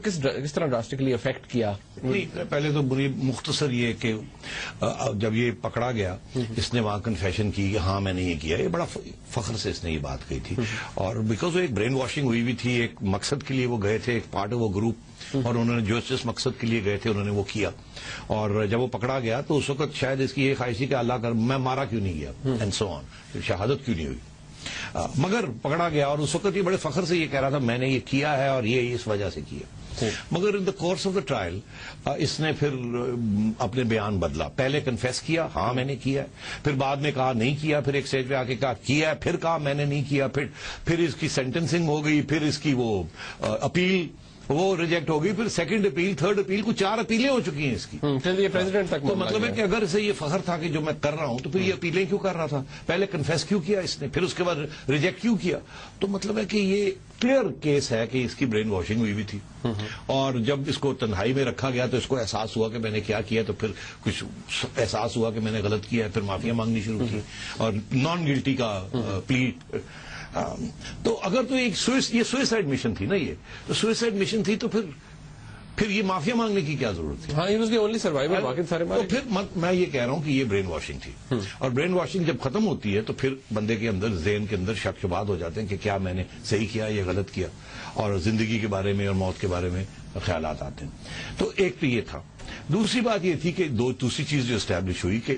کس طرح drastically effect کیا؟ نہیں، پہلے تو بری مختصر یہ کہ جب یہ پکڑا گیا اس نے وہاں کنفیشن کی کہ ہاں میں نے یہ کیا، یہ بڑا فخر سے اس نے یہ بات کہی تھی، اور بیکاز وہ ایک برین واشنگ ہوئی بھی تھی، ایک مقصد کے لیے وہ گئے تھے، ایک پارٹ آف وہ گروپ، اور انہوں نے جس مقصد کے لیے گئے تھے انہوں نے وہ کیا، اور جب وہ پکڑا گیا تو اس وقت شاید اس کی یہ خواہش تھی کہ اللہ کر میں مارا کیوں نہیں گیا، اینڈ سو آن، شہادت کیوں نہیں ہوئی، مگر پکڑا گیا، اور اس وقت یہ بڑے فخر سے یہ کہہ رہا تھا میں نے یہ کیا ہے اور یہ اس وجہ سے کیا. مگر in the course of the trial اس نے پھر اپنے بیان بدلا، پہلے کنفیس کیا ہاں میں نے کیا، پھر بعد میں کہا نہیں کیا، پھر ایک اسٹیج پہ آ کے کہا کیا، پھر کہا میں نے نہیں کیا، پھر اس کی سینٹنسنگ ہو گئی، پھر اس کی وہ اپیل وہ ریجیکٹ ہو گئی، پھر سیکنڈ اپیل، تھرڈ اپیل، کو 4 اپیلیں ہو چکی ہیں اس کی. یہ پریزیڈنٹ تک تو مطلب ہے کہ اگر اسے یہ فخر تھا کہ جو میں کر رہا ہوں تو پھر یہ اپیلیں کیوں کر رہا تھا، پہلے کنفیس کیوں کیا اس نے، پھر اس کے بعد ریجیکٹ کیوں کیا. تو مطلب ہے کہ یہ کلیئر کیس ہے کہ اس کی برین واشنگ ہوئی بھی تھی، اور جب اس کو تنہائی میں رکھا گیا تو اس کو احساس ہوا کہ میں نے کیا کیا، تو پھر کچھ احساس ہوا کہ میں نے غلط کیا ہے، پھر معافیاں مانگنی شروع کی اور نان گلٹی کا پلی. تو اگر تو یہ سوئسائڈ مشن تھی نا، یہ تو سوئسائڈ مشن تھی، تو پھر یہ معافیا مانگنے کی کیا ضرورت تھی؟ ہاں، he was the only survivor, باقی سارے مارے. تو پھر میں یہ کہہ رہا ہوں کہ یہ برین واشنگ تھی، اور برین واشنگ جب ختم ہوتی ہے تو پھر بندے کے اندر، ذہن کے اندر شک شبہات ہو جاتے ہیں کہ کیا میں نے صحیح کیا یا غلط کیا، اور زندگی کے بارے میں اور موت کے بارے میں خیالات آتے ہیں. تو ایک تو یہ تھا. دوسری بات یہ تھی کہ دوسری چیز جو اسٹیبلش ہوئی کہ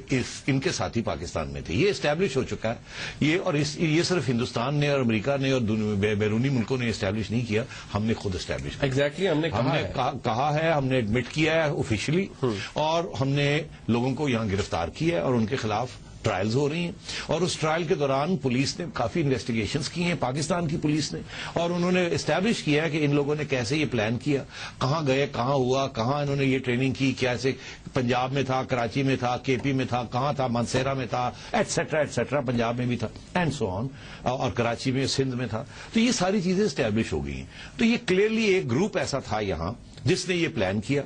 ان کے ساتھی پاکستان میں تھے، یہ اسٹیبلش ہو چکا ہے یہ، اور یہ صرف ہندوستان نے اور امریکہ نے اور بیرونی ملکوں نے اسٹیبلش نہیں کیا، ہم نے خود اسٹیبلش کیا. ایگزیکٹلی ہم نے کہا ہے، ہم نے ایڈمٹ کیا ہے آفیشلی، اور ہم نے لوگوں کو یہاں گرفتار کیا ہے اور ان کے خلاف ٹرائلز ہو رہی ہیں، اور اس ٹرائل کے دوران پولیس نے کافی انویسٹیگیشنز کی ہیں، پاکستان کی پولیس نے، اور انہوں نے اسٹیبلش کیا ہے کہ ان لوگوں نے کیسے یہ پلان کیا، کہاں گئے، کہاں ہوا، کہاں انہوں نے یہ ٹریننگ کی، کیسے پنجاب میں تھا، کراچی میں تھا، کے پی میں تھا، کہاں تھا، مانسیرا میں تھا، ایٹسٹرا ایٹسٹرا، پنجاب میں بھی تھا، اینڈ سو آن، اور کراچی میں، سندھ میں تھا. تو یہ ساری چیزیں اسٹیبلش ہو گئی ہیں. تو یہ کلیئرلی ایک گروپ ایسا تھا یہاں جس نے یہ پلان کیا.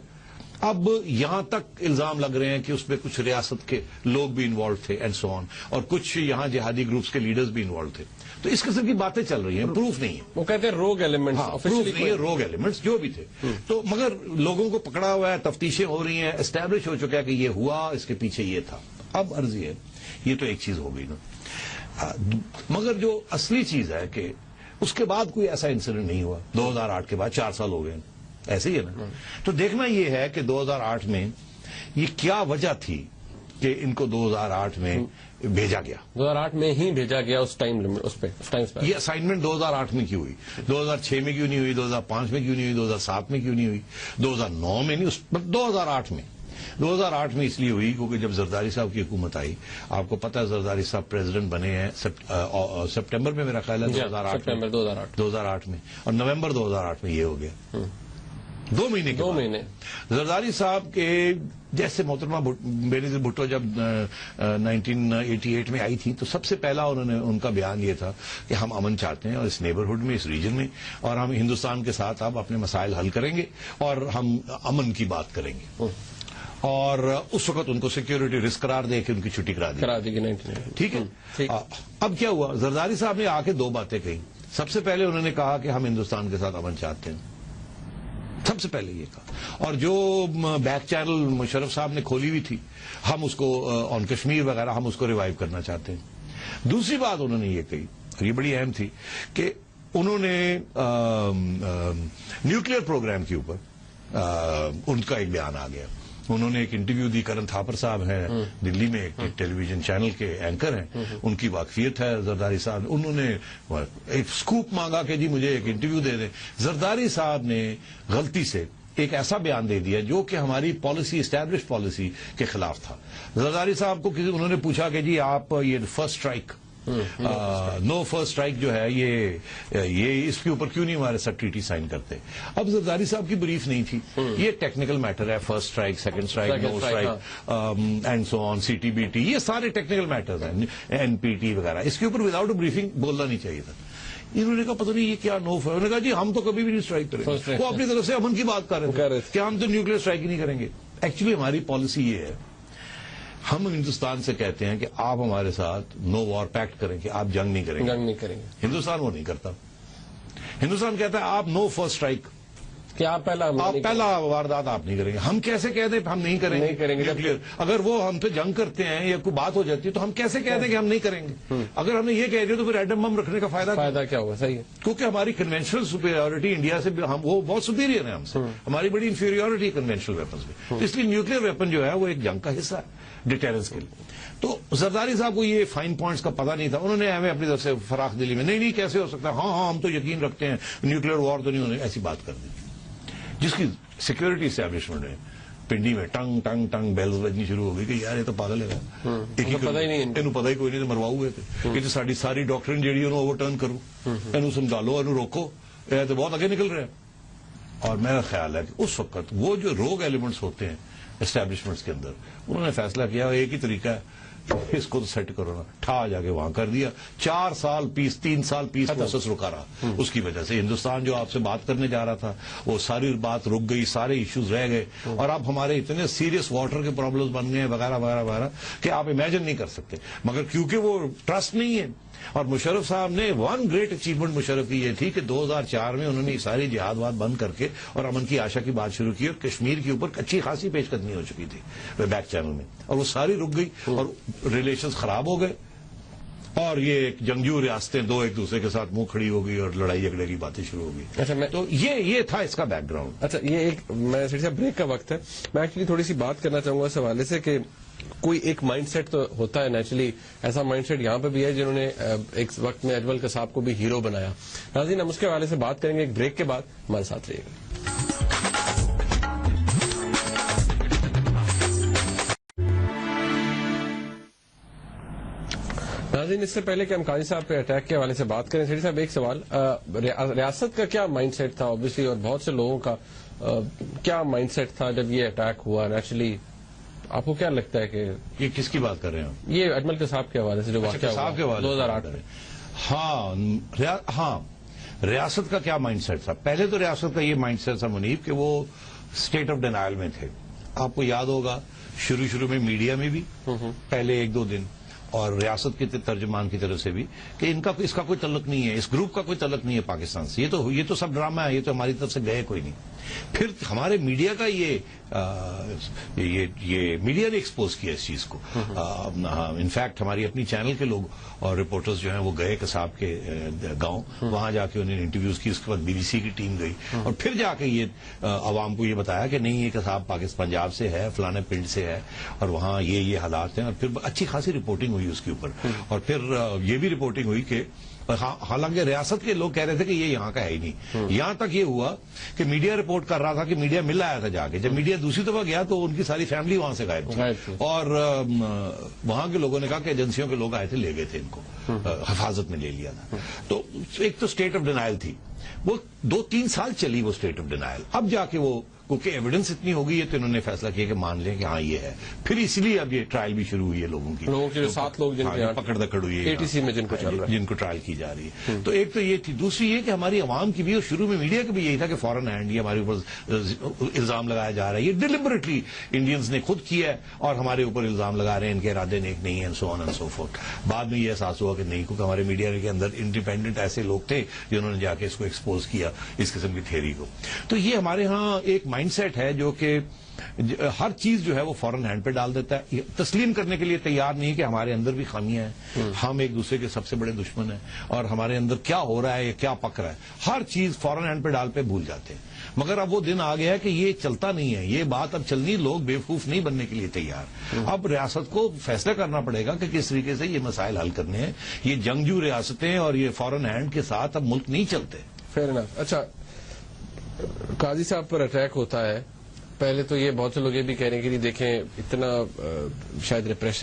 اب یہاں تک الزام لگ رہے ہیں کہ اس میں کچھ ریاست کے لوگ بھی انوالو تھے اینڈ سو آن، اور کچھ یہاں جہادی گروپس کے لیڈرز بھی انوالو تھے. تو اس قسم کی باتیں چل رہی ہیں، پروف نہیں ہے. وہ کہتے ہیں روگ ایلیمنٹس، پروف نہیں ہے، روگ ایلیمنٹس جو بھی تھے. تو مگر لوگوں کو پکڑا ہوا ہے، تفتیشیں ہو رہی ہیں، اسٹیبلش ہو چکا ہے کہ یہ ہوا، اس کے پیچھے یہ تھا. اب عرضی ہے، یہ تو ایک چیز ہو گئی نا، مگر جو اصلی چیز ہے کہ اس کے بعد کوئی ایسا انسیڈنٹ نہیں ہوا. 2008 کے بعد 4 سال ہو گئے، ایسے ہی ہے نا. تو دیکھنا یہ ہے کہ 2008 میں یہ کیا وجہ تھی کہ ان کو 2008 میں بھیجا گیا. 2008 میں ہی بھیجا گیا اس ٹائم پہ. یہ اسائنمنٹ 2008 میں کیوں ہوئی، 2006 میں کیوں نہیں ہوئی، 2005 میں کیوں نہیں ہوئی، 2007 میں کیوں نہیں ہوئی، 2009 میں نہیں، 2008 میں. 2008 میں اس لیے ہوئی کیونکہ جب زرداری صاحب کی حکومت آئی، آپ کو پتہ ہے زرداری صاحب پریزیڈنٹ بنے ہیں سپٹمبر میں، میرا خیال ہے 2008 میں، اور نومبر 2008 میں یہ ہو گیا. 2 مہینے کے بعد زرداری صاحب کے جیسے محترمہ بینظیر بھٹو جب 1988 میں آئی تھی تو سب سے پہلا ان کا بیان یہ تھا کہ ہم امن چاہتے ہیں، اور اس نیبرہڈ میں، اس ریجن میں، اور ہم ہندوستان کے ساتھ اب اپنے مسائل حل کریں گے اور ہم امن کی بات کریں گے. اور اس وقت ان کو سیکیورٹی رسک قرار دے کے ان کی چھٹی کرا دی. ٹھیک ہے. اب کیا ہوا، زرداری صاحب نے آ کے 2 باتیں کہیں. سب سے پہلے انہوں نے کہا کہ ہم ہندوستان کے ساتھ امن چاہتے ہیں، سب سے پہلے یہ کہا. اور جو بیک چینل مشرف صاحب نے کھولی ہوئی تھی، ہم اس کو آن کشمیر وغیرہ، ہم اس کو ریوائیو کرنا چاہتے ہیں. دوسری بات انہوں نے یہ کہی، اور یہ بڑی اہم تھی، کہ انہوں نے نیوکلیئر پروگرام کے اوپر ان کا ایک بیان آ گیا. انہوں نے ایک انٹرویو دی، کرن تھاپر صاحب ہیں دلی میں، ایک ٹیلی ویژن چینل کے اینکر ہیں، ان کی واقفیت ہے زرداری صاحب. انہوں نے ایک سکوپ مانگا کہ جی مجھے ایک انٹرویو دے دیں. زرداری صاحب نے غلطی سے ایک ایسا بیان دے دیا جو کہ ہماری پالیسی، اسٹیبلش پالیسی کے خلاف تھا. زرداری صاحب کو انہوں نے پوچھا کہ جی آپ یہ first strike, no first strike جو ہے یہ اس کے اوپر کیوں نہیں ہمارے ساتھ ٹریٹی سائن کرتے. اب زرداری صاحب کی بریف نہیں تھی، یہ ٹیکنیکل میٹر ہے، first strike, second strike, no strike and so on, C T B T, یہ سارے ٹیکنیکل میٹرز ہیں، این پی ٹی وغیرہ. اس کے اوپر وداؤٹ اے بریفنگ بولنا نہیں چاہیے تھا. انہوں نے کہا پتہ نہیں یہ کیا نو، انہوں نے کہا جی ہم تو کبھی بھی نہیں اسٹرائک کریں گے. وہ اپنی طرف سے امن کی بات کر رہے تھے کہ ہم تو نیوکلیئر اسٹرائک ہی نہیں کریں گے. ایکچولی ہماری پالیسی یہ ہے، ہم ہندوستان سے کہتے ہیں کہ آپ ہمارے ساتھ نو وار پیکٹ کریں کہ آپ جنگ نہیں کریں گے. ہندوستان وہ نہیں کرتا. ہندوستان کہتا ہے آپ نو فرسٹ اسٹرائک کہ آپ پہلا واردات آپ نہیں کریں گے. ہم کیسے کہہ دیں ہم نہیں کریں گے نیوکلیئر؟ اگر وہ ہم پہ جنگ کرتے ہیں یا کوئی بات ہو جاتی ہے تو ہم کیسے کہہ دیں کہ ہم نہیں کریں گے؟ اگر ہم نے یہ کہہ دیا تو پھر ایٹم بم رکھنے کا فائدہ کیا ہوگا؟ صحیح ہے. کیونکہ ہماری کنونشنل سپیریورٹی انڈیا سے وہ بہت سپیریئر ہے ہم سے. ہماری بڑی انفیریورٹی کنونشنل ویپنز میں. اس لیے نیوکلیئر ویپن جو ہے وہ ایک جنگ کا حصہ ہے ڈیٹرنس کے لیے. تو زرداری صاحب کو یہ فائن پوائنٹس کا پتہ نہیں تھا. انہوں نے ہمیں اپنی طرف سے فراخ دلی میں نہیں کیسے ہو سکتا، ہاں ہم تو یقین رکھتے ہیں نیوکلیئر وار تو نہیں ہونے، ایسی بات کر دی جس کی سیکورٹی اسٹیبلشمنٹ ہے. پنڈی میں ٹنگ ٹنگ ٹنگ بیلز بجنی شروع ہو گئی کہ یار یہ تو پاگل ہے، پتہ ہی نہیں، پتہ ہی کوئی نہیں، مروا ہوئے تھے کہ ساری ساری ڈاکٹرن جیڑی انہوں اوور ٹرن کرو، انہوں سمجھالو، انہوں روکو، یہ تو بہت آگے نکل رہے ہیں. اور میرا خیال ہے کہ اس وقت وہ جو روگ ایلیمنٹس ہوتے ہیں اسٹیبلشمنٹس کے اندر، انہوں نے فیصلہ کیا ایک ہی طریقہ ہے، اس کو تو سیٹ کرو نا، ٹھا جا کے وہاں کر دیا. 3 سال پیس پروسیس رکا رہا. اس کی وجہ سے ہندوستان جو آپ سے بات کرنے جا رہا تھا وہ ساری بات رک گئی، سارے ایشوز رہ گئے. اور اب ہمارے اتنے سیریس واٹر کے پرابلمز بن گئے وغیرہ وغیرہ وغیرہ کہ آپ امیجن نہیں کر سکتے. مگر کیونکہ وہ ٹرسٹ نہیں ہے. اور مشرف صاحب نے ون گریٹ اچیومنٹ مشرف کی یہ تھی کہ 2004 میں انہوں نے ساری جہاد واد بند کر کے اور امن کی آشا کی بات شروع کی، اور کشمیر کے اوپر اچھی خاصی پیش قدمی ہو چکی تھی بیک چینل میں، اور وہ ساری رک گئی اور ریلیشنز خراب ہو گئے. اور یہ ایک جنگجو ریاستیں دو ایک دوسرے کے ساتھ منہ کھڑی ہو گئی اور لڑائی جھگڑے کی باتیں شروع ہو گئی. اچھا تو یہ تھا اس کا بیک گراؤنڈ. اچھا یہ ایک میں بریک کا وقت ہے، میں ایکچولی تھوڑی سی بات کرنا چاہوں گا اس حوالے سے کہ کوئی ایک مائنڈ سیٹ تو ہوتا ہے نیچرلی، ایسا مائنڈ سیٹ یہاں پہ بھی ہے جنہوں نے ایک وقت میں اجمل قصاب کو بھی ہیرو بنایا. ناظرین ہم اس کے حوالے سے بات کریں گے ایک بریک کے بعد، ہمارے ساتھ رہیے گا. ناظرین اس سے پہلے کہ ہم قاضی صاحب پہ اٹیک کے حوالے سے بات کریں، سیٹھی صاحب ایک سوال، ریاست کا کیا مائنڈ سیٹ تھا اوبیسلی، اور بہت سے لوگوں کا کیا مائنڈ سیٹ تھا جب یہ اٹیک ہوا؟ نیچرلی آپ کو کیا لگتا ہے کہ یہ کس کی بات کر رہے ہیں؟ یہ اجمل قصاب کے حوالے سے جو واقعہ ہوا 2008 میں. ہاں ریاست کا کیا مائنڈ سیٹ تھا؟ پہلے تو ریاست کا یہ مائنڈ سیٹ تھا منیب کہ وہ اسٹیٹ آف ڈینائل میں تھے. آپ کو یاد ہوگا شروع میں میڈیا میں بھی پہلے 1-2 دن اور ریاست کے ترجمان کی طرف سے بھی کہ اس کا کوئی تعلق نہیں ہے، اس گروپ کا کوئی تعلق نہیں ہے پاکستان سے، یہ تو سب ڈرامہ ہے، یہ تو ہماری طرف سے گئے کوئی نہیں. پھر ہمارے میڈیا کا یہ میڈیا نے ایکسپوز کیا اس چیز کو. انفیکٹ ہماری اپنی چینل کے لوگ اور رپورٹرز جو ہیں وہ گئے قصاب کے گاؤں، وہاں جا کے انہوں نے انٹرویوز کی. اس کے بعد BBC کی ٹیم گئی اور پھر جا کے یہ عوام کو یہ بتایا کہ نہیں یہ قصاب پنجاب سے ہے، فلانے پنڈ سے ہے، اور وہاں یہ حالات ہیں. اور پھر اچھی خاصی رپورٹنگ ہوئی اس کے اوپر. اور پھر یہ بھی رپورٹنگ ہوئی کہ حالانکہ ریاست کے لوگ کہہ رہے تھے کہ یہ یہاں کا ہے ہی نہیں. یہاں تک یہ ہوا کہ میڈیا رپورٹ کر رہا تھا کہ میڈیا مل آیا تھا جا کے. جب میڈیا دوسری دفعہ گیا تو ان کی ساری فیملی وہاں سے غائب تھی، اور وہاں کے لوگوں نے کہا کہ ایجنسیوں کے لوگ آئے تھے، لے گئے تھے ان کو، حفاظت میں لے لیا تھا. تو ایک تو اسٹیٹ آف ڈینائل تھی، وہ 2-3 سال چلی وہ اسٹیٹ آف ڈینائل. اب جا کے وہ کیونکہ ایویڈنس اتنی ہو گئی ہے تو انہوں نے فیصلہ کیا کہ مان لیں کہ ہاں یہ ہے. پھر اس لیے اب یہ ٹرائل بھی شروع ہوئی ہے لوگوں کی جو 7 لوگ جن پکڑ دکڑ ہوئی ہے ATC میں جن کو ٹرائل کی جا رہی ہے. تو ایک تو یہ تھی. دوسری یہ کہ ہماری عوام کی بھی اور شروع میں میڈیا کا بھی یہی تھا کہ فورن ہینڈ یہ ہمارے اوپر الزام لگایا جا رہا ہے، یہ ڈیلیبریٹلی انڈینز نے خود کیا ہے اور ہمارے اوپر الزام لگا رہے ہیں، ان کے ارادے نیک نہیں ہیں، سو آن اینڈ سو فورتھ. بعد میں یہ احساس ہوا کہ نہیں، کیونکہ ہمارے میڈیا کے اندر انڈیپینڈنٹ ایسے لوگ تھے جنہوں نے جا کے اس کو ایکسپوز کیا اس قسم کی تھیوری کو. تو یہ ہمارے ہاں ایک مائنڈ سیٹ ہے جو کہ ہر چیز جو ہے وہ فورن ہینڈ پہ ڈال دیتا ہے. تسلیم کرنے کے لیے تیار نہیں کہ ہمارے اندر بھی خامیاں ہیں، ہم ایک دوسرے کے سب سے بڑے دشمن ہیں، اور ہمارے اندر کیا ہو رہا ہے یا کیا پک رہا ہے ہر چیز فورن ہینڈ پہ ڈال پہ بھول جاتے ہیں. مگر اب وہ دن آ گیا ہے کہ یہ چلتا نہیں ہے، یہ بات اب چلنی، لوگ بیوقوف نہیں بننے کے لیے تیار. اب ریاست کو فیصلہ کرنا پڑے گا کہ کس طریقے سے یہ مسائل حل کرنے ہیں. یہ جنگجو ریاستیں اور یہ فورن ہینڈ کے ساتھ اب ملک نہیں چلتے. Fair enough. اچھا قاضی صاحب پر اٹیک ہوتا ہے، پہلے تو یہ بہت سے لوگ یہ بھی کہہ رہے ہیں کہ دیکھیں اتنا شاید ریپریشن